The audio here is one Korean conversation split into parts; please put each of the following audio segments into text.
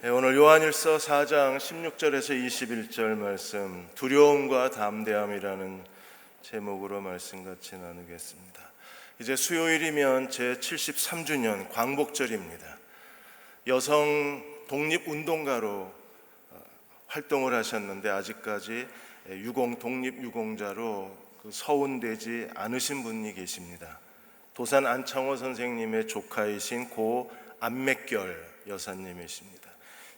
오늘 요한일서 4장 16절에서 21절 말씀, 두려움과 담대함이라는 제목으로 말씀 같이 나누겠습니다. 이제 수요일이면 제73주년 광복절입니다. 여성 독립운동가로 활동을 하셨는데 아직까지 독립유공자로 서운되지 않으신 분이 계십니다. 도산 안창호 선생님의 조카이신 고 안맥결 여사님이십니다.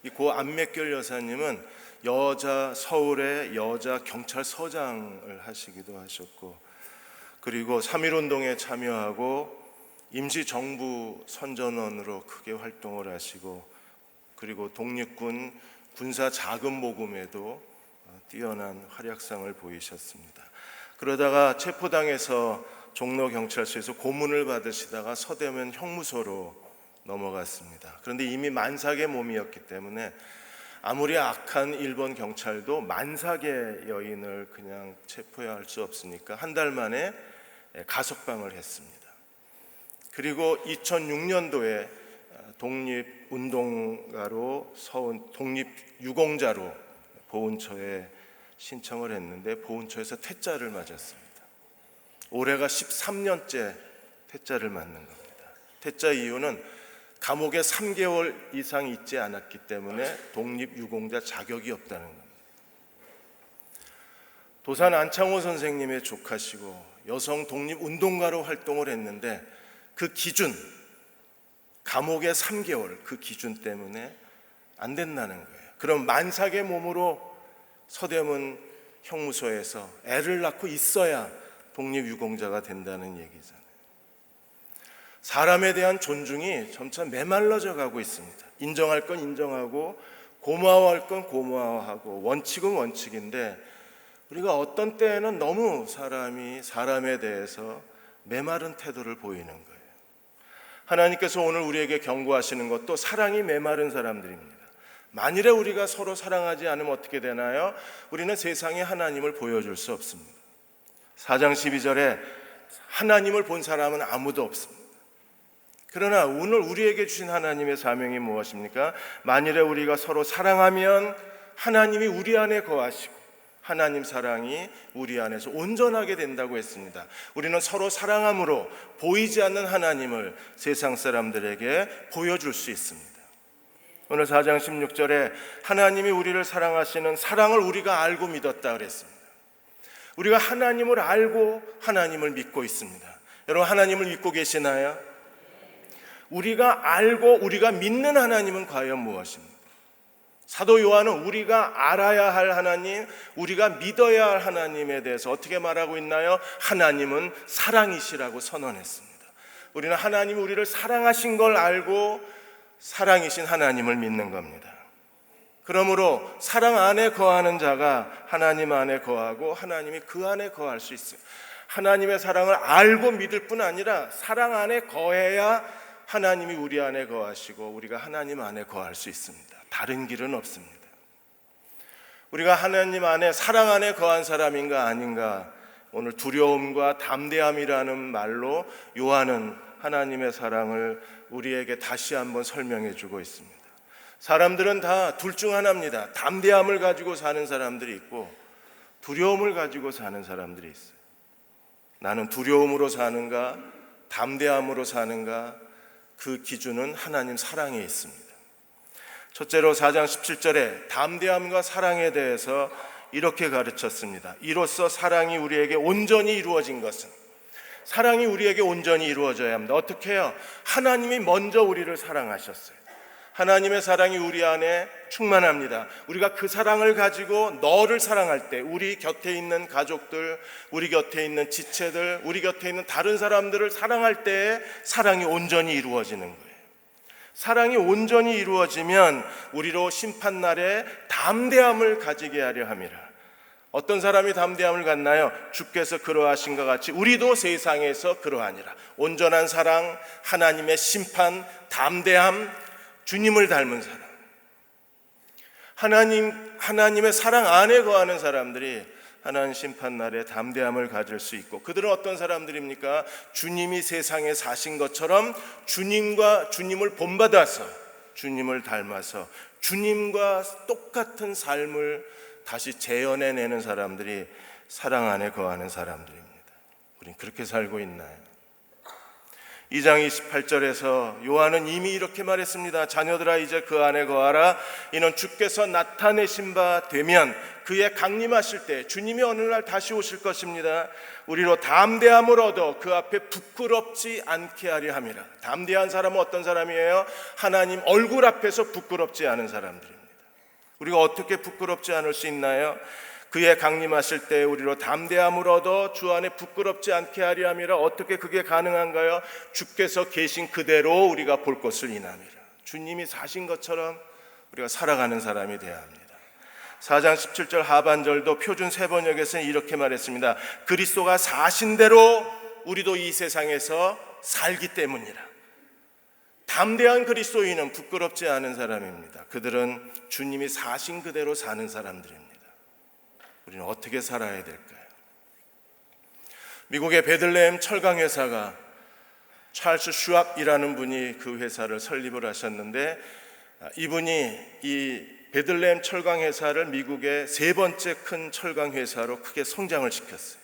이 고 안맥결 여사님은 서울의 여자 경찰서장을 하시기도 하셨고, 그리고 3.1운동에 참여하고 임시정부 선전원으로 크게 활동을 하시고, 그리고 독립군 군사 자금 모금에도 뛰어난 활약상을 보이셨습니다. 그러다가 체포당해서 종로경찰서에서 고문을 받으시다가 서대문 형무소로 넘어갔습니다. 그런데 이미 만삭의 몸이었기 때문에 아무리 악한 일본 경찰도 만삭의 여인을 그냥 체포해야 할 수 없으니까 한 달 만에 가석방을 했습니다. 그리고 2006년도에 독립운동가로 독립유공자로 보훈처에 신청을 했는데 보훈처에서 퇴짜를 맞았습니다. 올해가 13년째 퇴짜를 맞는 겁니다. 퇴짜 이유는 감옥에 3개월 이상 있지 않았기 때문에 독립유공자 자격이 없다는 겁니다. 도산 안창호 선생님의 조카시고 여성 독립운동가로 활동을 했는데 그 기준, 감옥에 3개월 그 기준 때문에 안 된다는 거예요. 그럼 만삭의 몸으로 서대문 형무소에서 애를 낳고 있어야 독립유공자가 된다는 얘기잖아요. 사람에 대한 존중이 점차 메말라져 가고 있습니다. 인정할 건 인정하고 고마워할 건 고마워하고 원칙은 원칙인데 우리가 어떤 때에는 너무 사람에 대해서 메마른 태도를 보이는 거예요. 하나님께서 오늘 우리에게 경고하시는 것도 사랑이 메마른 사람들입니다. 만일에 우리가 서로 사랑하지 않으면 어떻게 되나요? 우리는 세상에 하나님을 보여줄 수 없습니다. 4장 12절에 하나님을 본 사람은 아무도 없습니다. 그러나 오늘 우리에게 주신 하나님의 사명이 무엇입니까? 만일에 우리가 서로 사랑하면 하나님이 우리 안에 거하시고 하나님 사랑이 우리 안에서 온전하게 된다고 했습니다. 우리는 서로 사랑함으로 보이지 않는 하나님을 세상 사람들에게 보여줄 수 있습니다. 오늘 4장 16절에 하나님이 우리를 사랑하시는 사랑을 우리가 알고 믿었다 그랬습니다. 우리가 하나님을 알고 하나님을 믿고 있습니다. 여러분, 하나님을 믿고 계시나요? 우리가 알고 우리가 믿는 하나님은 과연 무엇입니까? 사도 요한은 우리가 알아야 할 하나님, 우리가 믿어야 할 하나님에 대해서 어떻게 말하고 있나요? 하나님은 사랑이시라고 선언했습니다. 우리는 하나님이 우리를 사랑하신 걸 알고 사랑이신 하나님을 믿는 겁니다. 그러므로 사랑 안에 거하는 자가 하나님 안에 거하고 하나님이 그 안에 거할 수 있어요. 하나님의 사랑을 알고 믿을 뿐 아니라 사랑 안에 거해야 하나님이 우리 안에 거하시고 우리가 하나님 안에 거할 수 있습니다. 다른 길은 없습니다. 우리가 하나님 안에 사랑 안에 거한 사람인가 아닌가, 오늘 두려움과 담대함이라는 말로 요한은 하나님의 사랑을 우리에게 다시 한번 설명해 주고 있습니다. 사람들은 다 둘 중 하나입니다. 담대함을 가지고 사는 사람들이 있고 두려움을 가지고 사는 사람들이 있어요. 나는 두려움으로 사는가 담대함으로 사는가, 그 기준은 하나님 사랑에 있습니다. 첫째로 4장 17절에 담대함과 사랑에 대해서 이렇게 가르쳤습니다. 이로써 사랑이 우리에게 온전히 이루어진 것은, 사랑이 우리에게 온전히 이루어져야 합니다. 어떻게 해요? 하나님이 먼저 우리를 사랑하셨어요. 하나님의 사랑이 우리 안에 충만합니다. 우리가 그 사랑을 가지고 너를 사랑할 때, 우리 곁에 있는 가족들, 우리 곁에 있는 지체들, 우리 곁에 있는 다른 사람들을 사랑할 때 사랑이 온전히 이루어지는 거예요. 사랑이 온전히 이루어지면 우리로 심판날에 담대함을 가지게 하려 함이라. 어떤 사람이 담대함을 갖나요? 주께서 그러하신 것 같이 우리도 세상에서 그러하니라. 온전한 사랑, 하나님의 심판, 담대함, 주님을 닮은 사람, 하나님의 사랑 안에 거하는 사람들이 하나님 심판날에 담대함을 가질 수 있고, 그들은 어떤 사람들입니까? 주님이 세상에 사신 것처럼 주님을 본받아서 주님을 닮아서 주님과 똑같은 삶을 다시 재현해내는 사람들이 사랑 안에 거하는 사람들입니다. 우린 그렇게 살고 있나요? 2장 28절에서 요한은 이미 이렇게 말했습니다. 자녀들아 이제 그 안에 거하라. 이는 주께서 나타내신 바 되면 그의 강림하실 때 주님이 어느 날 다시 오실 것입니다. 우리로 담대함을 얻어 그 앞에 부끄럽지 않게 하려 함이라. 담대한 사람은 어떤 사람이에요? 하나님 얼굴 앞에서 부끄럽지 않은 사람들입니다. 우리가 어떻게 부끄럽지 않을 수 있나요? 그의 강림하실 때 우리로 담대함을 얻어 주 안에 부끄럽지 않게 하려 함이라. 어떻게 그게 가능한가요? 주께서 계신 그대로 우리가 볼 것을 인함이라. 주님이 사신 것처럼 우리가 살아가는 사람이 되어야 합니다. 4장 17절 하반절도 표준 세번역에서는 이렇게 말했습니다. 그리스도가 사신 대로 우리도 이 세상에서 살기 때문이라. 담대한 그리스도인은 부끄럽지 않은 사람입니다. 그들은 주님이 사신 그대로 사는 사람들입니다. 우리는 어떻게 살아야 될까요? 미국의 베들레헴 철강 회사가 찰스 슈왑이라는 분이 그 회사를 설립을 하셨는데, 이분이 이 베들레헴 철강 회사를 미국의 세 번째 큰 철강 회사로 크게 성장을 시켰어요.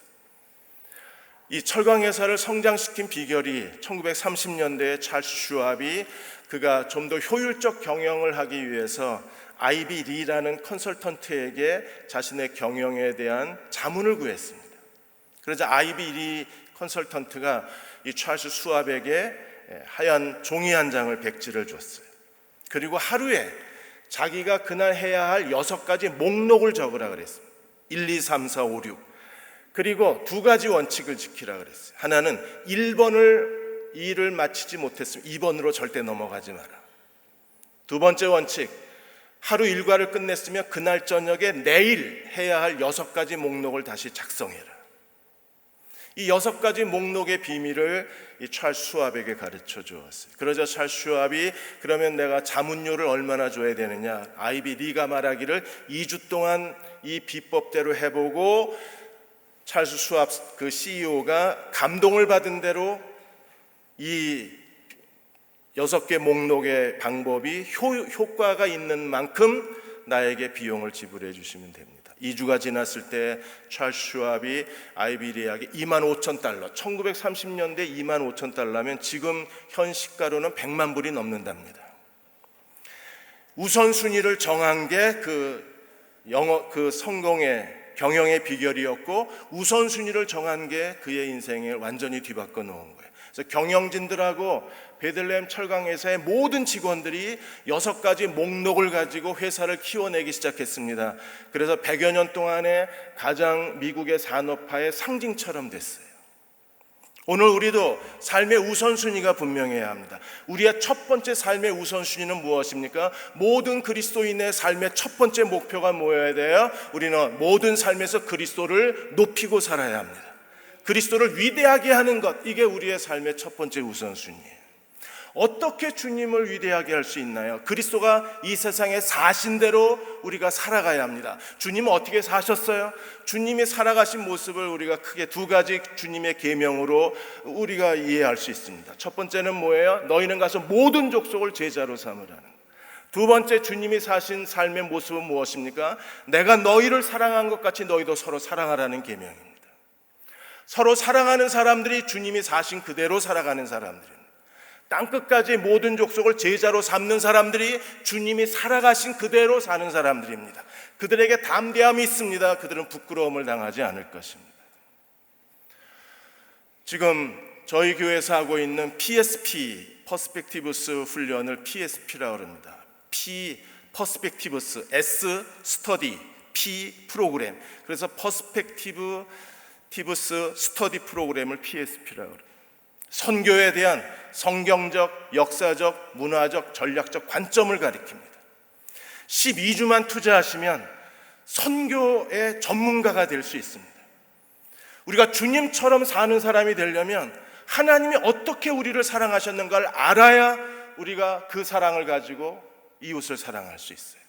이 철강 회사를 성장시킨 비결이 1930년대에 찰스 슈왑이 그가 좀 더 효율적 경영을 하기 위해서 아이비 리라는 컨설턴트에게 자신의 경영에 대한 자문을 구했습니다. 그러자 아이비 리 컨설턴트가 이 찰스 슈왑에게 하얀 종이 한 장을 백지를 줬어요. 그리고 하루에 자기가 그날 해야 할 6가지 목록을 적으라 그랬습니다. 1, 2, 3, 4, 5, 6. 그리고 2가지 원칙을 지키라 그랬어요. 하나는 1번을 일을 마치지 못했으면 2번으로 절대 넘어가지 마라. 2번째 원칙, 하루 일과를 끝냈으면 그날 저녁에 내일 해야 할 6가지 목록을 다시 작성해라. 이 6가지 목록의 비밀을 이 찰스 슈왑에게 가르쳐 주었어요. 그러자 찰스 슈왑이 그러면 내가 자문료를 얼마나 줘야 되느냐? 아이비 리가 말하기를 2주 동안 이 비법대로 해보고 찰스 슈왑 그 CEO가 감동을 받은 대로 이 6개 목록의 방법이 효과가 있는 만큼 나에게 비용을 지불해 주시면 됩니다. 2주가 지났을 때 찰스 슈왑이 아이비리에게 $25,000, 1930년대 $25,000면 지금 현 시가로는 100만 불이 넘는답니다. 우선순위를 정한 게 그 성공의 경영의 비결이었고, 우선순위를 정한 게 그의 인생을 완전히 뒤바꿔 놓은 거예요. 그래서 경영진들하고 베들레헴 철강회사의 모든 직원들이 6가지 목록을 가지고 회사를 키워내기 시작했습니다. 그래서 100여 년 동안에 가장 미국의 산업화의 상징처럼 됐어요. 오늘 우리도 삶의 우선순위가 분명해야 합니다. 우리의 첫 번째 삶의 우선순위는 무엇입니까? 모든 그리스도인의 삶의 첫 번째 목표가 뭐여야 돼요? 우리는 모든 삶에서 그리스도를 높이고 살아야 합니다. 그리스도를 위대하게 하는 것, 이게 우리의 삶의 첫 번째 우선순위예요. 어떻게 주님을 위대하게 할 수 있나요? 그리스도가 이 세상에 사신 대로 우리가 살아가야 합니다. 주님은 어떻게 사셨어요? 주님이 살아가신 모습을 우리가 크게 2가지 주님의 계명으로 우리가 이해할 수 있습니다. 첫 번째는 뭐예요? 너희는 가서 모든 족속을 제자로 삼으라는. 2번째 주님이 사신 삶의 모습은 무엇입니까? 내가 너희를 사랑한 것 같이 너희도 서로 사랑하라는 계명입니다. 서로 사랑하는 사람들이 주님이 사신 그대로 살아가는 사람들입니다. 땅끝까지 모든 족속을 제자로 삼는 사람들이 주님이 살아가신 그대로 사는 사람들입니다. 그들에게 담대함이 있습니다. 그들은 부끄러움을 당하지 않을 것입니다. 지금 저희 교회에서 하고 있는 PSP, 퍼스펙티브스 훈련을 PSP라고 합니다. P, 퍼스펙티브스, S, 스터디, P, 프로그램. 그래서 퍼스펙티브스 스터디 프로그램을 PSP라고 합니다. 선교에 대한 성경적, 역사적, 문화적, 전략적 관점을 가리킵니다. 12주만 투자하시면 선교의 전문가가 될 수 있습니다. 우리가 주님처럼 사는 사람이 되려면 하나님이 어떻게 우리를 사랑하셨는가를 알아야 우리가 그 사랑을 가지고 이웃을 사랑할 수 있어요.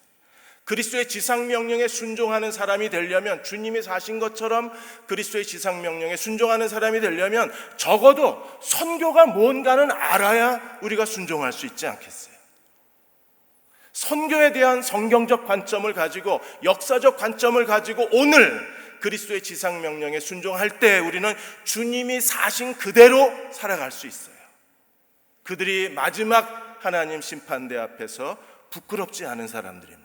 그리스도의 지상명령에 순종하는 사람이 되려면, 주님이 사신 것처럼 그리스도의 지상명령에 순종하는 사람이 되려면 적어도 선교가 뭔가는 알아야 우리가 순종할 수 있지 않겠어요? 선교에 대한 성경적 관점을 가지고, 역사적 관점을 가지고 오늘 그리스도의 지상명령에 순종할 때 우리는 주님이 사신 그대로 살아갈 수 있어요. 그들이 마지막 하나님 심판대 앞에서 부끄럽지 않은 사람들입니다.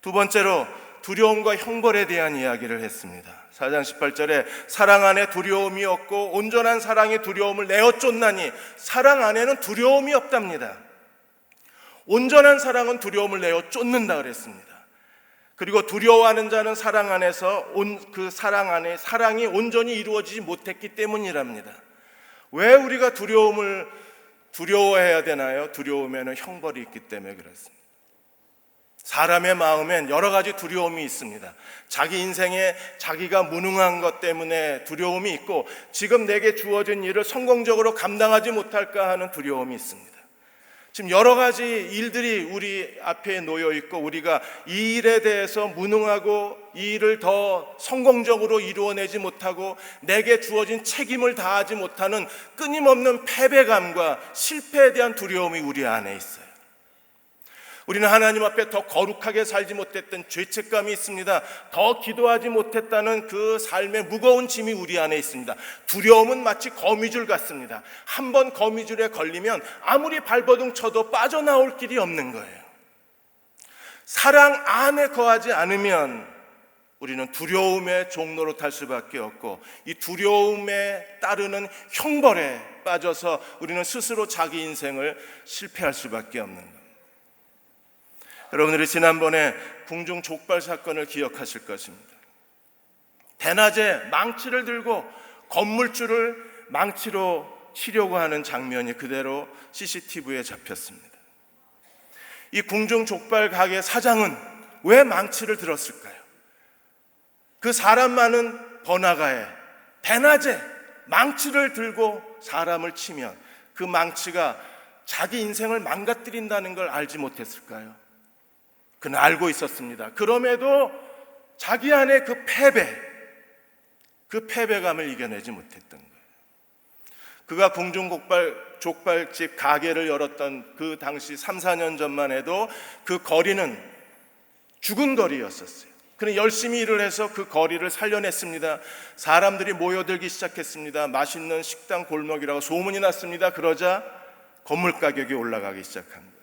두 번째로 두려움과 형벌에 대한 이야기를 했습니다. 4장 18절에 사랑 안에 두려움이 없고 온전한 사랑이 두려움을 내어 쫓나니, 사랑 안에는 두려움이 없답니다. 온전한 사랑은 두려움을 내어 쫓는다 그랬습니다. 그리고 두려워하는 자는 사랑 안에서 그 사랑 안에 사랑이 온전히 이루어지지 못했기 때문이랍니다. 왜 우리가 두려워해야 되나요? 두려우면 형벌이 있기 때문에 그렇습니다. 사람의 마음엔 여러 가지 두려움이 있습니다. 자기 인생에 자기가 무능한 것 때문에 두려움이 있고, 지금 내게 주어진 일을 성공적으로 감당하지 못할까 하는 두려움이 있습니다. 지금 여러 가지 일들이 우리 앞에 놓여 있고, 우리가 이 일에 대해서 무능하고 이 일을 더 성공적으로 이루어내지 못하고 내게 주어진 책임을 다하지 못하는 끊임없는 패배감과 실패에 대한 두려움이 우리 안에 있어요. 우리는 하나님 앞에 더 거룩하게 살지 못했던 죄책감이 있습니다. 더 기도하지 못했다는 그 삶의 무거운 짐이 우리 안에 있습니다. 두려움은 마치 거미줄 같습니다. 한번 거미줄에 걸리면 아무리 발버둥 쳐도 빠져나올 길이 없는 거예요. 사랑 안에 거하지 않으면 우리는 두려움의 종로로 탈 수밖에 없고, 이 두려움에 따르는 형벌에 빠져서 우리는 스스로 자기 인생을 실패할 수밖에 없는 겁니다. 여러분들이 지난번에 궁중 족발 사건을 기억하실 것입니다. 대낮에 망치를 들고 건물주를 망치로 치려고 하는 장면이 그대로 CCTV에 잡혔습니다. 이 궁중 족발 가게 사장은 왜 망치를 들었을까요? 그 사람 많은 번화가에 대낮에 망치를 들고 사람을 치면 그 망치가 자기 인생을 망가뜨린다는 걸 알지 못했을까요? 그는 알고 있었습니다. 그럼에도 자기 안에 그 패배감을 이겨내지 못했던 거예요. 그가 궁중 족발집 가게를 열었던 그 당시 3, 4년 전만 해도 그 거리는 죽은 거리였었어요. 그는 열심히 일을 해서 그 거리를 살려냈습니다. 사람들이 모여들기 시작했습니다. 맛있는 식당 골목이라고 소문이 났습니다. 그러자 건물 가격이 올라가기 시작한 거예요.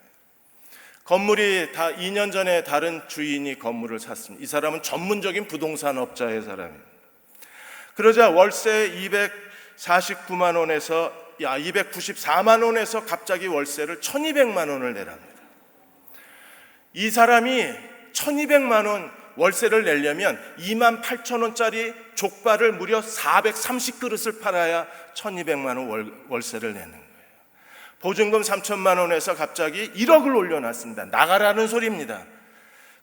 건물이 다 2년 전에 다른 주인이 건물을 샀습니다. 이 사람은 전문적인 부동산 업자의 사람입니다. 그러자 월세 249만 원에서 294만 원에서 갑자기 월세를 1200만 원을 내랍니다. 이 사람이 1200만 원 월세를 내려면 2만 8천 원짜리 족발을 무려 430그릇을 팔아야 1200만 원 월세를 내는 거예요. 보증금 3천만 원에서 갑자기 1억을 올려놨습니다. 나가라는 소리입니다.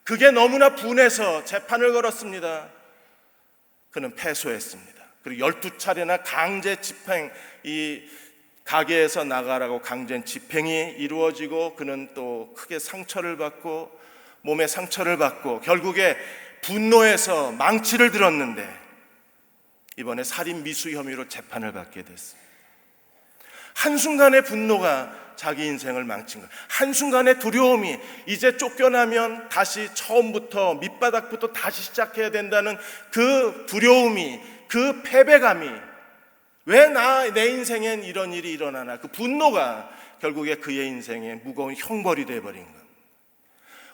그게 너무나 분해서 재판을 걸었습니다. 그는 패소했습니다. 그리고 12차례나 강제 집행, 이 가게에서 나가라고 강제 집행이 이루어지고, 그는 또 크게 상처를 받고 몸에 상처를 받고 결국에 분노해서 망치를 들었는데 이번에 살인 미수 혐의로 재판을 받게 됐습니다. 한순간의 분노가 자기 인생을 망친 거예요. 한순간의 두려움이 이제 쫓겨나면 다시 처음부터 밑바닥부터 다시 시작해야 된다는 그 두려움이, 그 패배감이, 왜 내 인생엔 이런 일이 일어나나, 그 분노가 결국에 그의 인생에 무거운 형벌이 되어버린 거예요.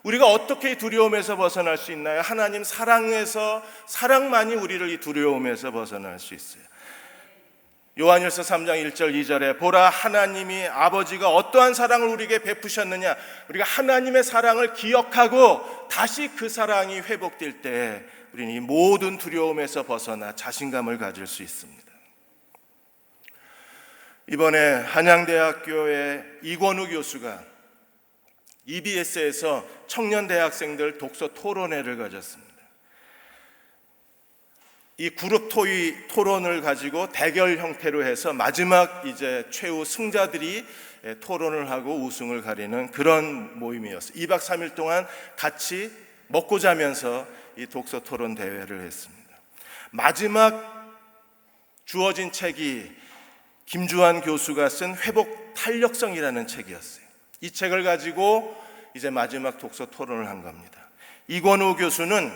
우리가 어떻게 이 두려움에서 벗어날 수 있나요? 하나님 사랑만이 우리를 이 두려움에서 벗어날 수 있어요. 요한일서 3장 1절 2절에 보라, 하나님이 아버지가 어떠한 사랑을 우리에게 베푸셨느냐. 우리가 하나님의 사랑을 기억하고 다시 그 사랑이 회복될 때 우리는 이 모든 두려움에서 벗어나 자신감을 가질 수 있습니다. 이번에 한양대학교의 이권우 교수가 EBS에서 청년 대학생들 독서 토론회를 가졌습니다. 이 그룹 토론을 가지고 대결 형태로 해서 마지막 이제 최후 승자들이 토론을 하고 우승을 가리는 그런 모임이었어요. 2박 3일 동안 같이 먹고 자면서 이 독서 토론 대회를 했습니다. 마지막 주어진 책이 김주환 교수가 쓴 회복 탄력성이라는 책이었어요. 이 책을 가지고 이제 마지막 독서 토론을 한 겁니다. 이권우 교수는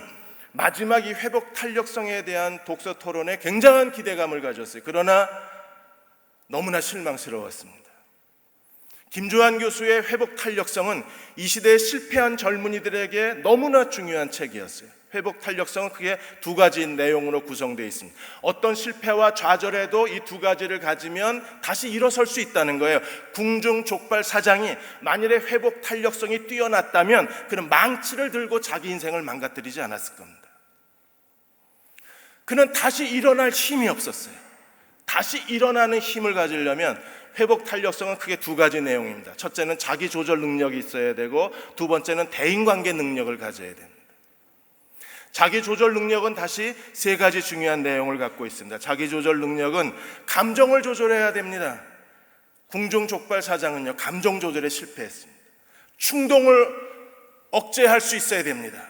마지막 이 회복 탄력성에 대한 독서 토론에 굉장한 기대감을 가졌어요. 그러나 너무나 실망스러웠습니다. 김주환 교수의 회복 탄력성은 이 시대에 실패한 젊은이들에게 너무나 중요한 책이었어요. 회복 탄력성은 크게 두 가지 내용으로 구성되어 있습니다. 어떤 실패와 좌절에도 이 두 가지를 가지면 다시 일어설 수 있다는 거예요. 궁중 족발 사장이 만일에 회복 탄력성이 뛰어났다면 그는 망치를 들고 자기 인생을 망가뜨리지 않았을 겁니다. 그는 다시 일어날 힘이 없었어요. 다시 일어나는 힘을 가지려면 회복 탄력성은 크게 두 가지 내용입니다. 첫째는 자기 조절 능력이 있어야 되고, 두 번째는 대인관계 능력을 가져야 됩니다. 자기 조절 능력은 다시 세 가지 중요한 내용을 갖고 있습니다. 자기 조절 능력은 감정을 조절해야 됩니다. 궁중 족발 사장은요, 감정 조절에 실패했습니다. 충동을 억제할 수 있어야 됩니다.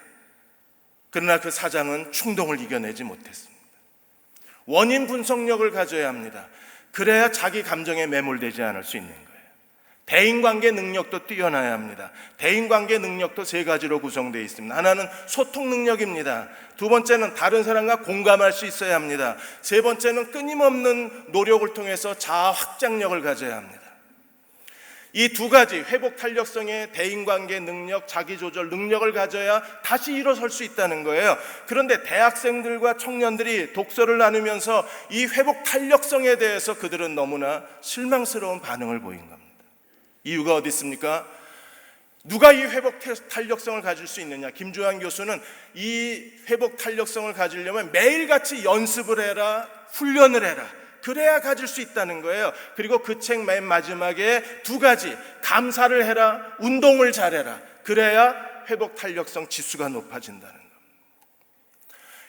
그러나 그 사장은 충동을 이겨내지 못했습니다. 원인 분석력을 가져야 합니다. 그래야 자기 감정에 매몰되지 않을 수 있는 거예요. 대인관계 능력도 뛰어나야 합니다. 대인관계 능력도 세 가지로 구성되어 있습니다. 하나는 소통 능력입니다. 두 번째는 다른 사람과 공감할 수 있어야 합니다. 세 번째는 끊임없는 노력을 통해서 자아 확장력을 가져야 합니다. 이 두 가지 회복 탄력성의 대인관계 능력, 자기조절 능력을 가져야 다시 일어설 수 있다는 거예요. 그런데 대학생들과 청년들이 독서를 나누면서 이 회복 탄력성에 대해서 그들은 너무나 실망스러운 반응을 보인 겁니다. 이유가 어디 있습니까? 누가 이 회복 탄력성을 가질 수 있느냐? 김주환 교수는 이 회복 탄력성을 가지려면 매일같이 연습을 해라, 훈련을 해라. 그래야 가질 수 있다는 거예요. 그리고 그 책 맨 마지막에 두 가지, 감사를 해라, 운동을 잘해라. 그래야 회복 탄력성 지수가 높아진다는 겁니다.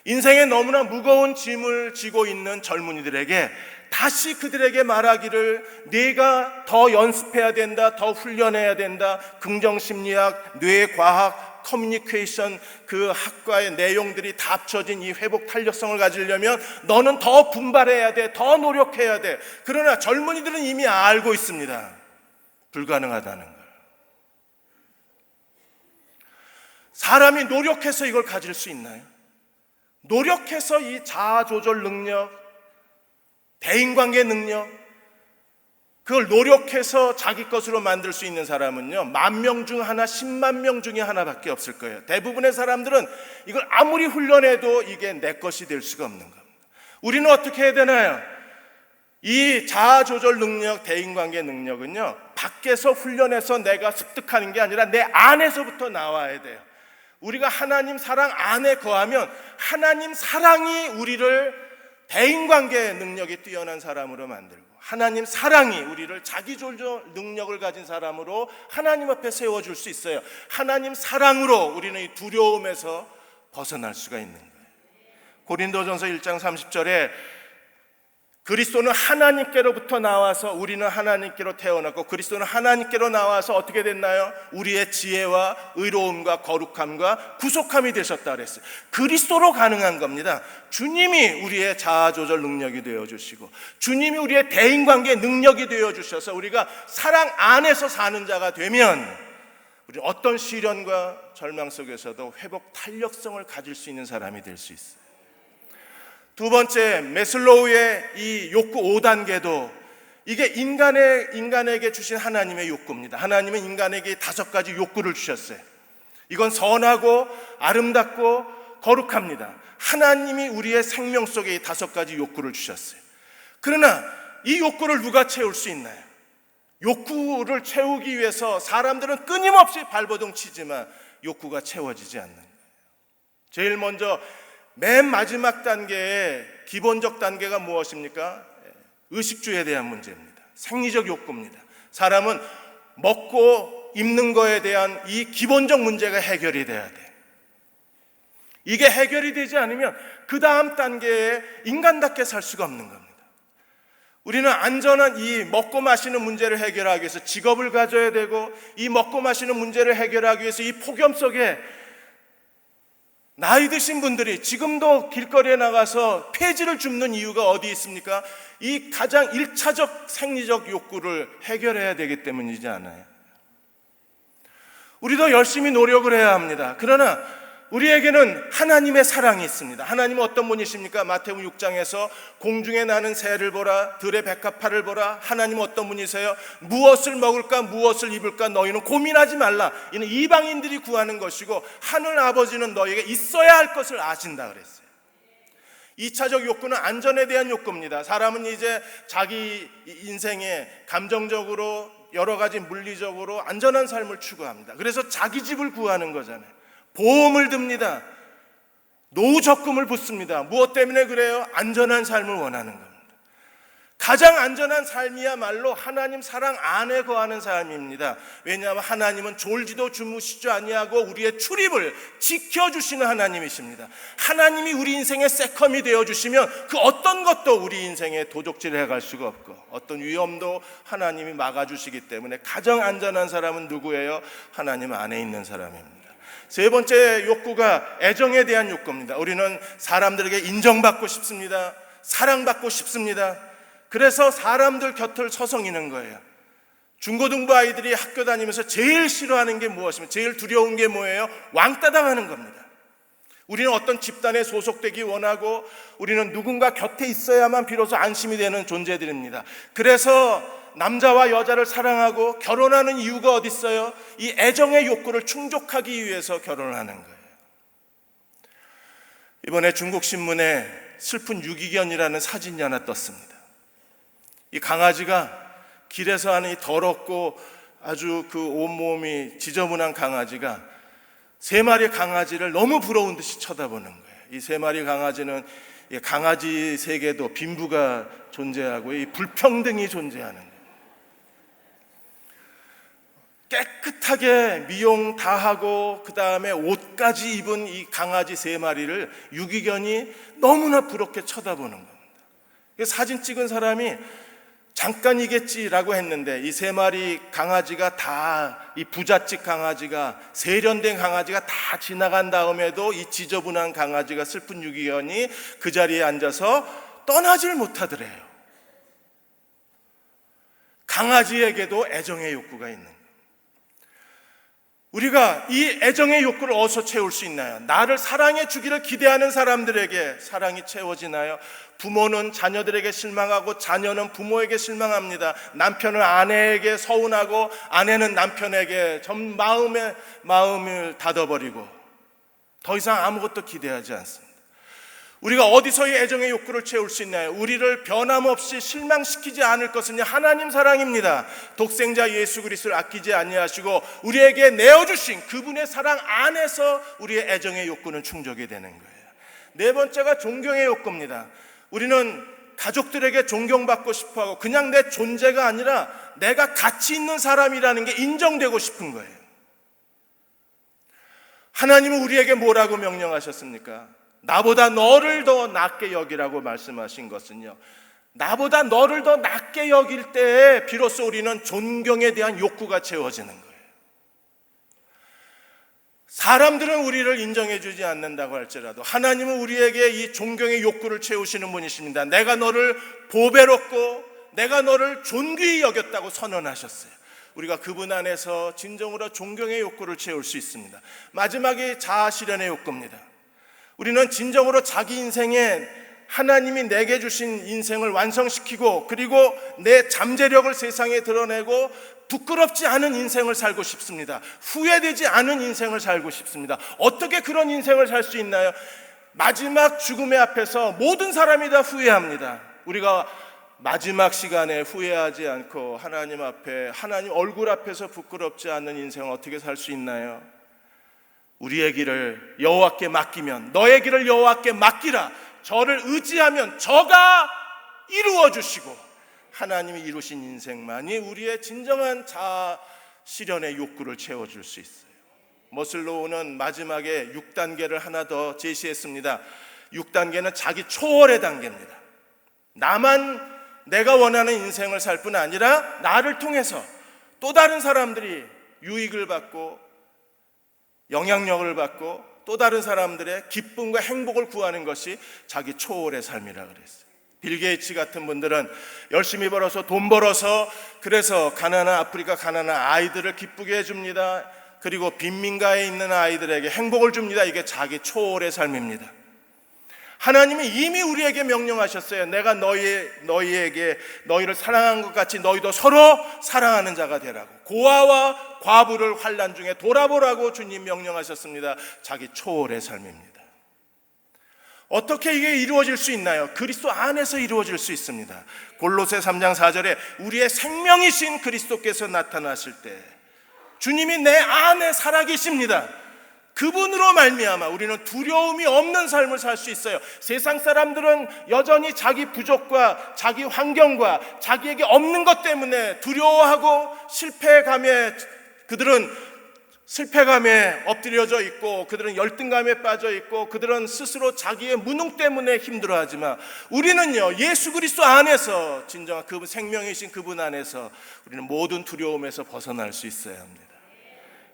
인생에 너무나 무거운 짐을 지고 있는 젊은이들에게 다시 그들에게 말하기를, 네가 더 연습해야 된다, 더 훈련해야 된다. 긍정심리학, 뇌과학, 커뮤니케이션, 그 학과의 내용들이 다 합쳐진 이 회복 탄력성을 가지려면 너는 더 분발해야 돼, 더 노력해야 돼. 그러나 젊은이들은 이미 알고 있습니다. 불가능하다는 걸. 사람이 노력해서 이걸 가질 수 있나요? 노력해서 이 자아 조절 능력, 대인관계 능력, 그걸 노력해서 자기 것으로 만들 수 있는 사람은요, 10,000명 중 하나, 10만 명 중에 하나밖에 없을 거예요. 대부분의 사람들은 이걸 아무리 훈련해도 이게 내 것이 될 수가 없는 겁니다. 우리는 어떻게 해야 되나요? 이 자아 조절 능력, 대인관계 능력은요, 밖에서 훈련해서 내가 습득하는 게 아니라 내 안에서부터 나와야 돼요. 우리가 하나님 사랑 안에 거하면 하나님 사랑이 우리를 대인관계 능력이 뛰어난 사람으로 만들고, 하나님 사랑이 우리를 자기조절 능력을 가진 사람으로 하나님 앞에 세워줄 수 있어요. 하나님 사랑으로 우리는 이 두려움에서 벗어날 수가 있는 거예요. 고린도전서 1장 30절에 그리스도는 하나님께로부터 나와서, 우리는 하나님께로 태어났고 그리스도는 하나님께로 나와서 어떻게 됐나요? 우리의 지혜와 의로움과 거룩함과 구속함이 되셨다 그랬어요. 그리스도로 가능한 겁니다. 주님이 우리의 자아조절 능력이 되어주시고, 주님이 우리의 대인관계 능력이 되어주셔서 우리가 사랑 안에서 사는 자가 되면 우리 어떤 시련과 절망 속에서도 회복 탄력성을 가질 수 있는 사람이 될 수 있어요. 두 번째, 메슬로우의 이 욕구 5단계도 이게 인간에게 주신 하나님의 욕구입니다. 하나님은 인간에게 5가지 욕구를 주셨어요. 이건 선하고 아름답고 거룩합니다. 하나님이 우리의 생명 속에 이 5가지 욕구를 주셨어요. 그러나 이 욕구를 누가 채울 수 있나요? 욕구를 채우기 위해서 사람들은 끊임없이 발버둥 치지만 욕구가 채워지지 않는 거예요. 제일 먼저 맨 마지막 단계의 기본적 단계가 무엇입니까? 의식주에 대한 문제입니다. 생리적 욕구입니다. 사람은 먹고 입는 거에 대한 이 기본적 문제가 해결이 돼야 돼. 이게 해결이 되지 않으면 그 다음 단계에 인간답게 살 수가 없는 겁니다. 우리는 안전한 이 먹고 마시는 문제를 해결하기 위해서 직업을 가져야 되고, 이 먹고 마시는 문제를 해결하기 위해서 이 폭염 속에 나이 드신 분들이 지금도 길거리에 나가서 폐지를 줍는 이유가 어디 있습니까? 이 가장 1차적 생리적 욕구를 해결해야 되기 때문이지 않아요. 우리도 열심히 노력을 해야 합니다. 그러나 우리에게는 하나님의 사랑이 있습니다. 하나님은 어떤 분이십니까? 마태복음 6장에서 공중에 나는 새를 보라, 들의 백합화를 보라. 하나님은 어떤 분이세요? 무엇을 먹을까, 무엇을 입을까 너희는 고민하지 말라. 이는 이방인들이 구하는 것이고 하늘 아버지는 너희에게 있어야 할 것을 아신다 그랬어요. 2차적 욕구는 안전에 대한 욕구입니다. 사람은 이제 자기 인생에 감정적으로 여러 가지 물리적으로 안전한 삶을 추구합니다. 그래서 자기 집을 구하는 거잖아요. 보험을 듭니다. 노후 적금을 붓습니다. 무엇 때문에 그래요? 안전한 삶을 원하는 겁니다. 가장 안전한 삶이야말로 하나님 사랑 안에 거하는 삶입니다. 왜냐하면 하나님은 졸지도 주무시지 아니하고 우리의 출입을 지켜주시는 하나님이십니다. 하나님이 우리 인생의 세컴이 되어주시면 그 어떤 것도 우리 인생에 도적질을 해갈 수가 없고 어떤 위험도 하나님이 막아주시기 때문에 가장 안전한 사람은 누구예요? 하나님 안에 있는 사람입니다. 세 번째 욕구가 애정에 대한 욕구입니다. 우리는 사람들에게 인정받고 싶습니다. 사랑받고 싶습니다. 그래서 사람들 곁을 서성이는 거예요. 중고등부 아이들이 학교 다니면서 제일 싫어하는 게 무엇이며 제일 두려운 게 뭐예요? 왕따 당하는 겁니다. 우리는 어떤 집단에 소속되기 원하고 우리는 누군가 곁에 있어야만 비로소 안심이 되는 존재들입니다. 그래서 남자와 여자를 사랑하고 결혼하는 이유가 어디 있어요? 이 애정의 욕구를 충족하기 위해서 결혼을 하는 거예요. 이번에 중국 신문에 슬픈 유기견이라는 사진이 하나 떴습니다. 이 강아지가 길에서 하는 이 더럽고 아주 그 온몸이 지저분한 강아지가 세 마리 강아지를 너무 부러운 듯이 쳐다보는 거예요. 이 세 마리 강아지는 강아지 세계도 빈부가 존재하고 이 불평등이 존재하는 거예요. 깨끗하게 미용 다 하고 그 다음에 옷까지 입은 이 강아지 세 마리를 유기견이 너무나 부럽게 쳐다보는 겁니다. 사진 찍은 사람이 잠깐이겠지라고 했는데 이 세 마리 강아지가 다 이 부잣집 강아지가 세련된 강아지가 다 지나간 다음에도 이 지저분한 강아지가 슬픈 유기견이 그 자리에 앉아서 떠나질 못하더래요. 강아지에게도 애정의 욕구가 있는 거예요. 우리가 이 애정의 욕구를 어디서 채울 수 있나요? 나를 사랑해 주기를 기대하는 사람들에게 사랑이 채워지나요? 부모는 자녀들에게 실망하고 자녀는 부모에게 실망합니다. 남편은 아내에게 서운하고 아내는 남편에게 전 마음을 닫아버리고 더 이상 아무것도 기대하지 않습니다. 우리가 어디서 이 애정의 욕구를 채울 수 있나요? 우리를 변함없이 실망시키지 않을 것은 하나님 사랑입니다. 독생자 예수 그리스도를 아끼지 아니하시고 우리에게 내어주신 그분의 사랑 안에서 우리의 애정의 욕구는 충족이 되는 거예요. 네 번째가 존경의 욕구입니다. 우리는 가족들에게 존경받고 싶어하고 그냥 내 존재가 아니라 내가 가치 있는 사람이라는 게 인정되고 싶은 거예요. 하나님은 우리에게 뭐라고 명령하셨습니까? 나보다 너를 더 낮게 여기라고 말씀하신 것은요, 나보다 너를 더 낮게 여길 때에 비로소 우리는 존경에 대한 욕구가 채워지는 거예요. 사람들은 우리를 인정해 주지 않는다고 할지라도 하나님은 우리에게 이 존경의 욕구를 채우시는 분이십니다. 내가 너를 보배롭고 내가 너를 존귀히 여겼다고 선언하셨어요. 우리가 그분 안에서 진정으로 존경의 욕구를 채울 수 있습니다. 마지막이 자아 실현의 욕구입니다. 우리는 진정으로 자기 인생에 하나님이 내게 주신 인생을 완성시키고 그리고 내 잠재력을 세상에 드러내고 부끄럽지 않은 인생을 살고 싶습니다. 후회되지 않은 인생을 살고 싶습니다. 어떻게 그런 인생을 살 수 있나요? 마지막 죽음의 앞에서 모든 사람이 다 후회합니다. 우리가 마지막 시간에 후회하지 않고 하나님 앞에 하나님 얼굴 앞에서 부끄럽지 않은 인생을 어떻게 살 수 있나요? 우리의 길을 여호와께 맡기면 너의 길을 여호와께 맡기라. 저를 의지하면 저가 이루어 주시고 하나님이 이루신 인생만이 우리의 진정한 자아 실현의 욕구를 채워줄 수 있어요. 머슬로우는 마지막에 6단계를 하나 더 제시했습니다. 6단계는 자기 초월의 단계입니다. 나만 내가 원하는 인생을 살 뿐 아니라 나를 통해서 또 다른 사람들이 유익을 받고 영향력을 받고 또 다른 사람들의 기쁨과 행복을 구하는 것이 자기 초월의 삶이라고 그랬어요. 빌 게이츠 같은 분들은 열심히 벌어서 돈 벌어서 그래서 가난한 아프리카 가난한 아이들을 기쁘게 해줍니다. 그리고 빈민가에 있는 아이들에게 행복을 줍니다. 이게 자기 초월의 삶입니다. 하나님이 이미 우리에게 명령하셨어요. 내가 너희를 사랑한 것 같이 너희도 서로 사랑하는 자가 되라고. 고아와 과부를 환난 중에 돌아보라고 주님 명령하셨습니다. 자기 초월의 삶입니다. 어떻게 이게 이루어질 수 있나요? 그리스도 안에서 이루어질 수 있습니다. 골로새 3장 4절에 우리의 생명이신 그리스도께서 나타나실 때 주님이 내 안에 살아계십니다. 그분으로 말미암아 우리는 두려움이 없는 삶을 살 수 있어요. 세상 사람들은 여전히 자기 부족과 자기 환경과 자기에게 없는 것 때문에 두려워하고 그들은 실패감에 엎드려져 있고, 그들은 열등감에 빠져 있고, 그들은 스스로 자기의 무능 때문에 힘들어하지만 우리는요, 예수 그리스도 안에서, 진정한 그 생명이신 그분 안에서 우리는 모든 두려움에서 벗어날 수 있어야 합니다.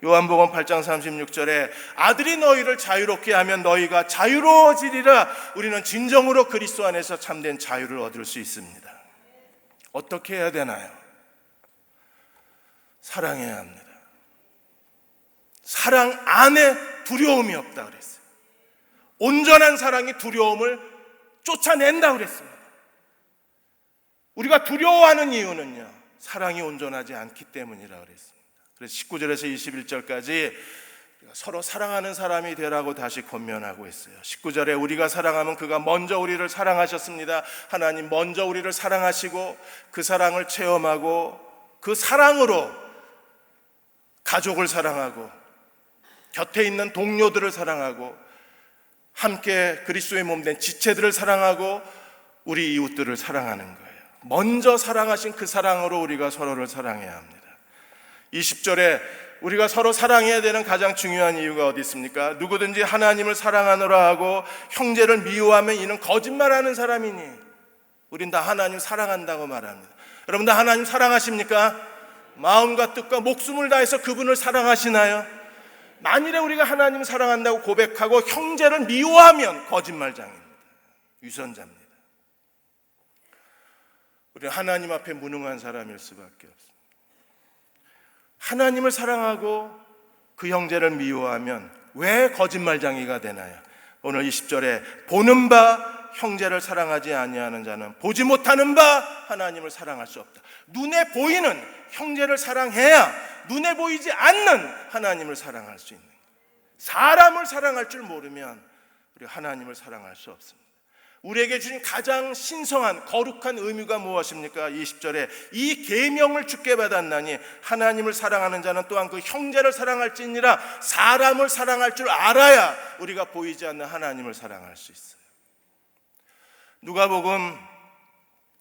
요한복음 8장 36절에 아들이 너희를 자유롭게 하면 너희가 자유로워지리라. 우리는 진정으로 그리스도 안에서 참된 자유를 얻을 수 있습니다. 어떻게 해야 되나요? 사랑해야 합니다. 사랑 안에 두려움이 없다 그랬어요. 온전한 사랑이 두려움을 쫓아낸다 그랬습니다. 우리가 두려워하는 이유는요, 사랑이 온전하지 않기 때문이라 그랬습니다. 그래서 19절에서 21절까지 서로 사랑하는 사람이 되라고 다시 권면하고 있어요. 19절에 우리가 사랑하면 그가 먼저 우리를 사랑하셨습니다. 하나님 먼저 우리를 사랑하시고 그 사랑을 체험하고 그 사랑으로 가족을 사랑하고 곁에 있는 동료들을 사랑하고 함께 그리스도의 몸된 지체들을 사랑하고 우리 이웃들을 사랑하는 거예요. 먼저 사랑하신 그 사랑으로 우리가 서로를 사랑해야 합니다. 20절에 우리가 서로 사랑해야 되는 가장 중요한 이유가 어디 있습니까? 누구든지 하나님을 사랑하노라 하고 형제를 미워하면 이는 거짓말하는 사람이니. 우린 다 하나님 사랑한다고 말합니다. 여러분 다 하나님 사랑하십니까? 마음과 뜻과 목숨을 다해서 그분을 사랑하시나요? 만일에 우리가 하나님을 사랑한다고 고백하고 형제를 미워하면 거짓말장입니다. 유선자입니다. 우리는 하나님 앞에 무능한 사람일 수밖에 없습니다. 하나님을 사랑하고 그 형제를 미워하면 왜 거짓말장이가 되나요? 오늘 20절에 보는 바 형제를 사랑하지 아니하는 자는 보지 못하는 바 하나님을 사랑할 수 없다. 눈에 보이는 형제를 사랑해야 눈에 보이지 않는 하나님을 사랑할 수 있는 거예요. 사람을 사랑할 줄 모르면 우리 하나님을 사랑할 수 없습니다. 우리에게 주신 가장 신성한 거룩한 의무가 무엇입니까? 20절에 이 계명을 주께 받았나니 하나님을 사랑하는 자는 또한 그 형제를 사랑할지니라. 사람을 사랑할 줄 알아야 우리가 보이지 않는 하나님을 사랑할 수 있어요. 누가복음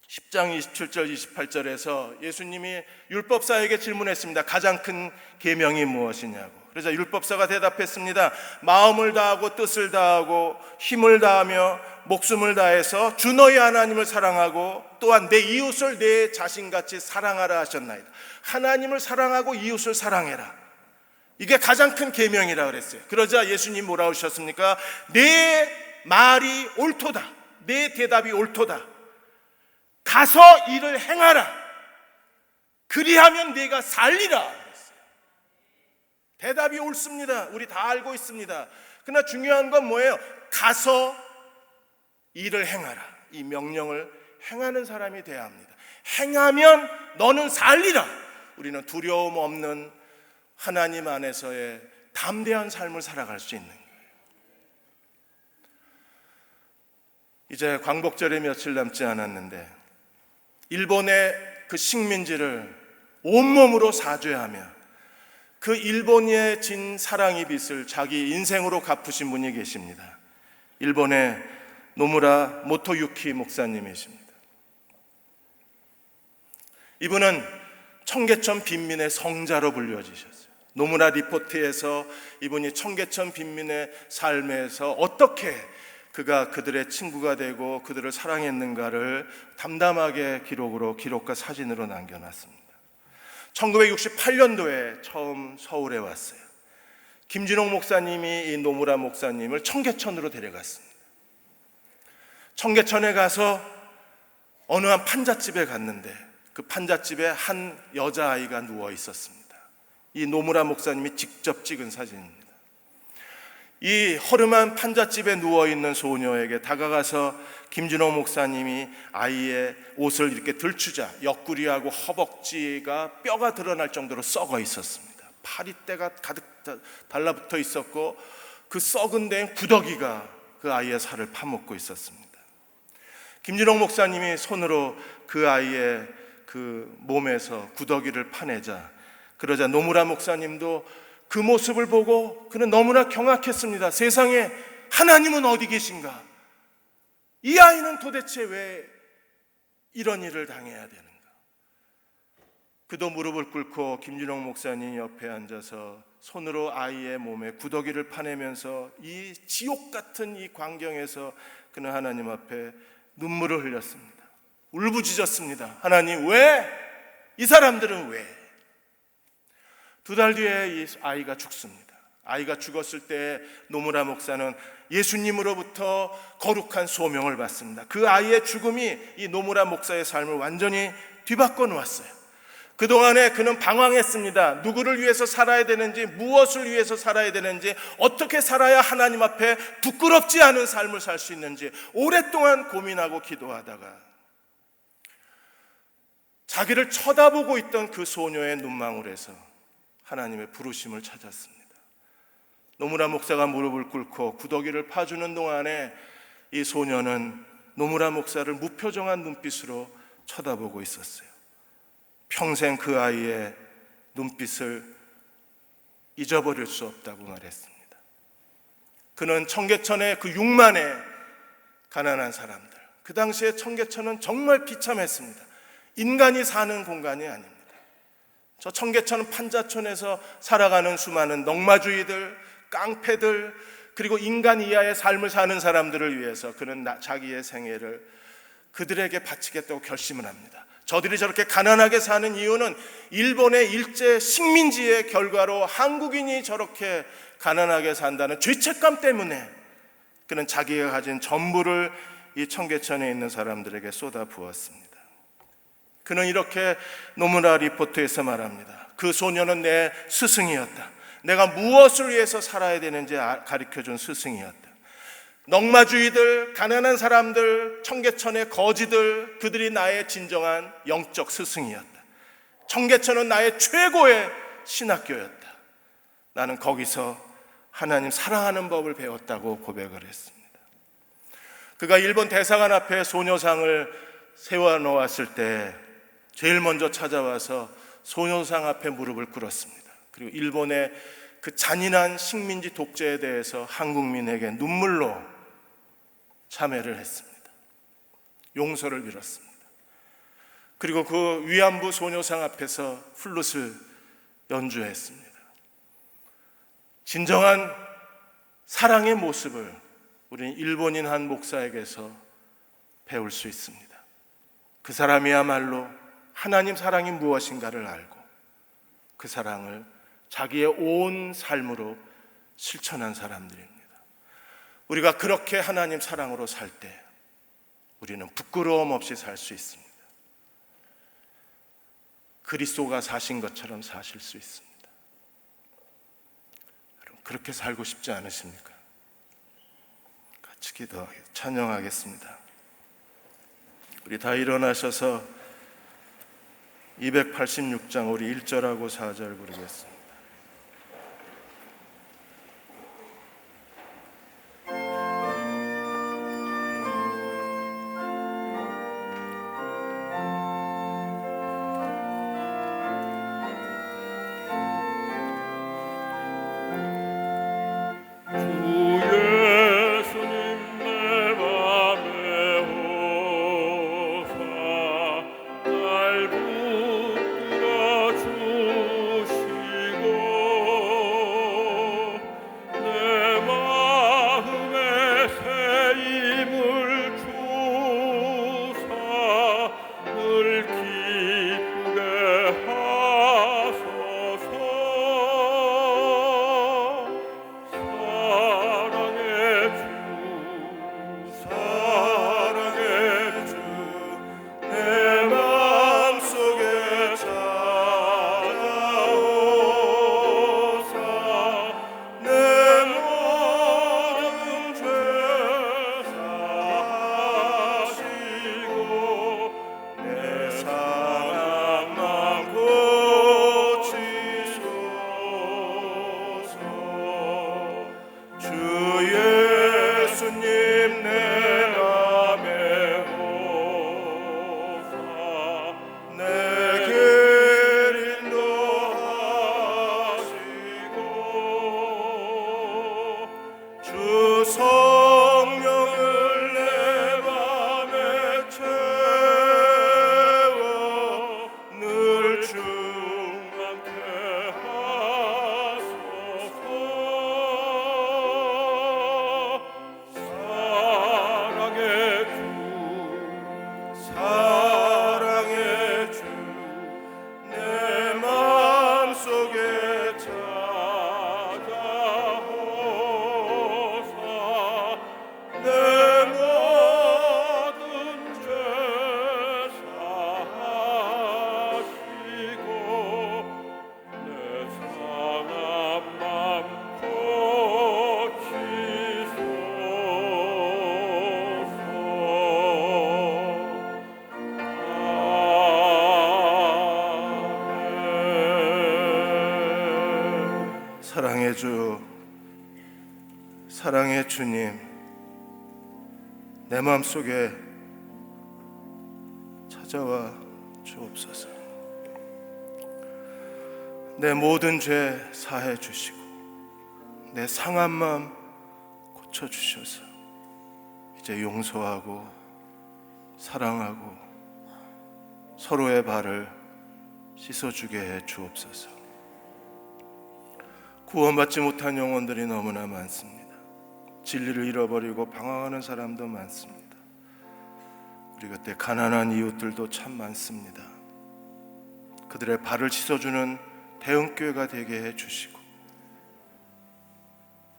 10장 27절 28절에서 예수님이 율법사에게 질문했습니다. 가장 큰 계명이 무엇이냐고. 그래서 율법사가 대답했습니다. 마음을 다하고 뜻을 다하고 힘을 다하며 목숨을 다해서 주 너희 하나님을 사랑하고 또한 내 이웃을 내 자신같이 사랑하라 하셨나이다. 하나님을 사랑하고 이웃을 사랑해라. 이게 가장 큰 계명이라 그랬어요. 그러자 예수님 뭐라고 하셨습니까? 내 말이 옳도다. 내 대답이 옳도다. 가서 이를 행하라. 그리하면 네가 살리라 그랬어요. 대답이 옳습니다. 우리 다 알고 있습니다. 그러나 중요한 건 뭐예요? 가서 일을 행하라. 이 명령을 행하는 사람이 돼야 합니다. 행하면 너는 살리라. 우리는 두려움 없는 하나님 안에서의 담대한 삶을 살아갈 수 있는 거예요. 이제 광복절에 며칠 남지 않았는데 일본의 그 식민지를 온몸으로 사죄하며 그 일본에 진 사랑의 빚을 자기 인생으로 갚으신 분이 계십니다. 일본의 노무라 모토유키 목사님이십니다. 이분은 청계천 빈민의 성자로 불려지셨어요. 노무라 리포트에서 이분이 청계천 빈민의 삶에서 어떻게 그가 그들의 친구가 되고 그들을 사랑했는가를 담담하게 기록과 사진으로 남겨놨습니다. 1968년도에 처음 서울에 왔어요. 김진홍 목사님이 이 노무라 목사님을 청계천으로 데려갔습니다. 청계천에 가서 어느 한 판잣집에 갔는데 그 판잣집에 한 여자아이가 누워 있었습니다. 이 노무라 목사님이 직접 찍은 사진입니다. 이 허름한 판잣집에 누워있는 소녀에게 다가가서 김진호 목사님이 아이의 옷을 이렇게 들추자 옆구리하고 허벅지가 뼈가 드러날 정도로 썩어 있었습니다. 파리때가 가득 달라붙어 있었고 그 썩은 데엔 구더기가 그 아이의 살을 파먹고 있었습니다. 김진호 목사님이 손으로 그 아이의 그 몸에서 구더기를 파내자 그러자 노무라 목사님도 그 모습을 보고 그는 너무나 경악했습니다. 세상에 하나님은 어디 계신가? 이 아이는 도대체 왜 이런 일을 당해야 되는가? 그도 무릎을 꿇고 김진홍 목사님 옆에 앉아서 손으로 아이의 몸에 구더기를 파내면서 이 지옥 같은 이 광경에서 그는 하나님 앞에 눈물을 흘렸습니다. 울부짖었습니다. 하나님, 왜? 이 사람들은 왜? 2달 뒤에 이 아이가 죽습니다. 아이가 죽었을 때 노무라 목사는 예수님으로부터 거룩한 소명을 받습니다. 그 아이의 죽음이 이 노무라 목사의 삶을 완전히 뒤바꿔 놓았어요. 그동안에 그는 방황했습니다. 누구를 위해서 살아야 되는지, 무엇을 위해서 살아야 되는지, 어떻게 살아야 하나님 앞에 부끄럽지 않은 삶을 살 수 있는지 오랫동안 고민하고 기도하다가 자기를 쳐다보고 있던 그 소녀의 눈망울에서 하나님의 부르심을 찾았습니다. 노무라 목사가 무릎을 꿇고 구더기를 파주는 동안에 이 소녀는 노무라 목사를 무표정한 눈빛으로 쳐다보고 있었어요. 평생 그 아이의 눈빛을 잊어버릴 수 없다고 말했습니다. 그는 청계천의 그 6만의 가난한 사람들, 그 당시에 청계천은 정말 비참했습니다. 인간이 사는 공간이 아닙니다. 저 청계천 판자촌에서 살아가는 수많은 넉마주의들, 깡패들, 그리고 인간 이하의 삶을 사는 사람들을 위해서 그는 자기의 생애를 그들에게 바치겠다고 결심을 합니다. 저들이 저렇게 가난하게 사는 이유는 일본의 일제 식민지의 결과로 한국인이 저렇게 가난하게 산다는 죄책감 때문에 그는 자기가 가진 전부를 이 청계천에 있는 사람들에게 쏟아 부었습니다. 그는 이렇게 노무라 리포트에서 말합니다. 그 소녀는 내 스승이었다. 내가 무엇을 위해서 살아야 되는지 가르쳐준 스승이었다. 넉마주의들, 가난한 사람들, 청계천의 거지들, 그들이 나의 진정한 영적 스승이었다. 청계천은 나의 최고의 신학교였다. 나는 거기서 하나님 사랑하는 법을 배웠다고 고백을 했습니다. 그가 일본 대사관 앞에 소녀상을 세워놓았을 때 제일 먼저 찾아와서 소녀상 앞에 무릎을 꿇었습니다. 그리고 일본의 그 잔인한 식민지 독재에 대해서 한국민에게 눈물로 참회를 했습니다. 용서를 빌었습니다. 그리고 그 위안부 소녀상 앞에서 플룻을 연주했습니다. 진정한 사랑의 모습을 우리는 일본인 한 목사에게서 배울 수 있습니다. 그 사람이야말로 하나님 사랑이 무엇인가를 알고 그 사랑을 자기의 온 삶으로 실천한 사람들입니다. 우리가 그렇게 하나님 사랑으로 살 때 우리는 부끄러움 없이 살 수 있습니다. 그리스도가 사신 것처럼 사실 수 있습니다. 여러분, 그렇게 살고 싶지 않으십니까? 같이 찬양하겠습니다. 우리 다 일어나셔서 286장 우리 1절하고 4절 부르겠습니다. 날 붙들어 주시 사랑의 주, 사랑의 주님, 내 마음속에 찾아와 주옵소서. 내 모든 죄 사해 주시고 내 상한 마음 고쳐 주셔서 이제 용서하고 사랑하고 서로의 발을 씻어주게 해 주옵소서. 구원받지 못한 영혼들이 너무나 많습니다. 진리를 잃어버리고 방황하는 사람도 많습니다. 우리 곁에 가난한 이웃들도 참 많습니다. 그들의 발을 씻어주는 대응교회가 되게 해주시고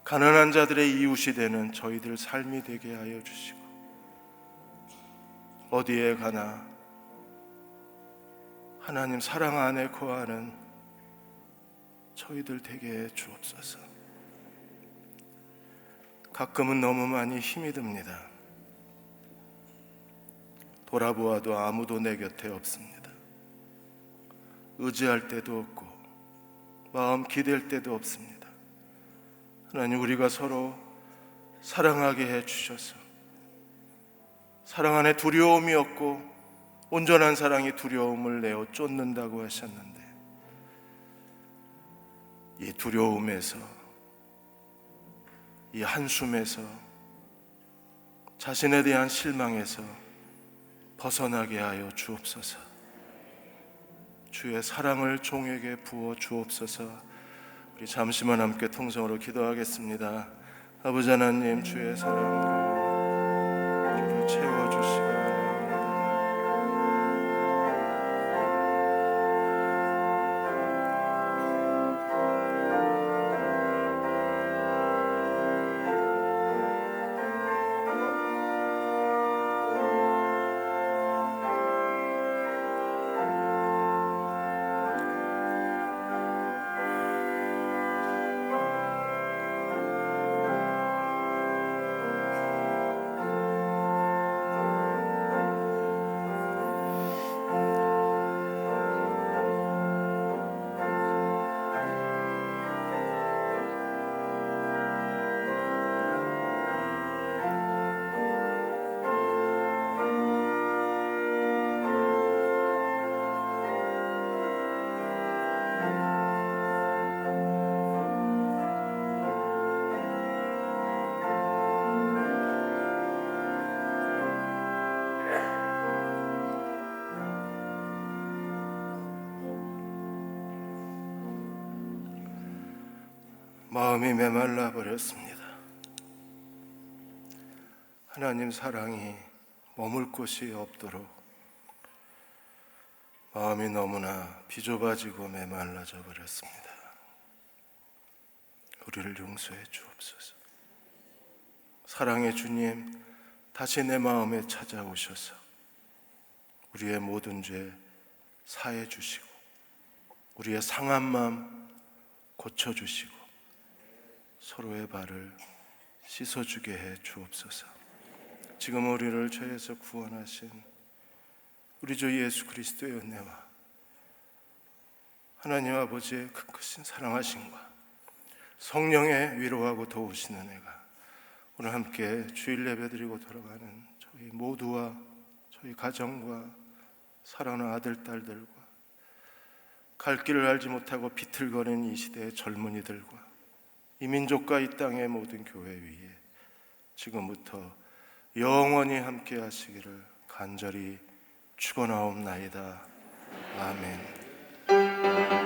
가난한 자들의 이웃이 되는 저희들 삶이 되게 하여 주시고 어디에 가나 하나님 사랑 안에 거하는 저희들 되게 해 주옵소서. 가끔은 너무 많이 힘이 듭니다. 돌아보아도 아무도 내 곁에 없습니다. 의지할 때도 없고 마음 기댈 때도 없습니다. 하나님, 우리가 서로 사랑하게 해 주셔서 사랑 안에 두려움이 없고 온전한 사랑이 두려움을 내어 쫓는다고 하셨는데 이 두려움에서, 이 한숨에서, 자신에 대한 실망에서 벗어나게 하여 주옵소서. 주의 사랑을 종에게 부어 주옵소서. 우리 잠시만 함께 통성으로 기도하겠습니다. 아버지 하나님, 주의 사랑으로 우리를 채워주시기 바랍니다. 마음이 메말라 버렸습니다. 하나님 사랑이 머물 곳이 없도록 마음이 너무나 비좁아지고 메말라져 버렸습니다. 우리를 용서해 주옵소서. 사랑의 주님, 다시 내 마음에 찾아오셔서 우리의 모든 죄 사해 주시고 우리의 상한 마음 고쳐주시고 서로의 발을 씻어주게 해 주옵소서. 지금 우리를 죄에서 구원하신 우리 주 예수 그리스도의 은혜와 하나님 아버지의 큰 크신 사랑하심과 성령의 위로하고 도우시는 은혜가 오늘 함께 주일 예배드리고 돌아가는 저희 모두와 저희 가정과 사랑하는 아들, 딸들과 갈 길을 알지 못하고 비틀거리는 이 시대의 젊은이들과 이 민족과 이 땅의 모든 교회 위에 지금부터 영원히 함께 하시기를 간절히 축원하옵나이다. 아멘.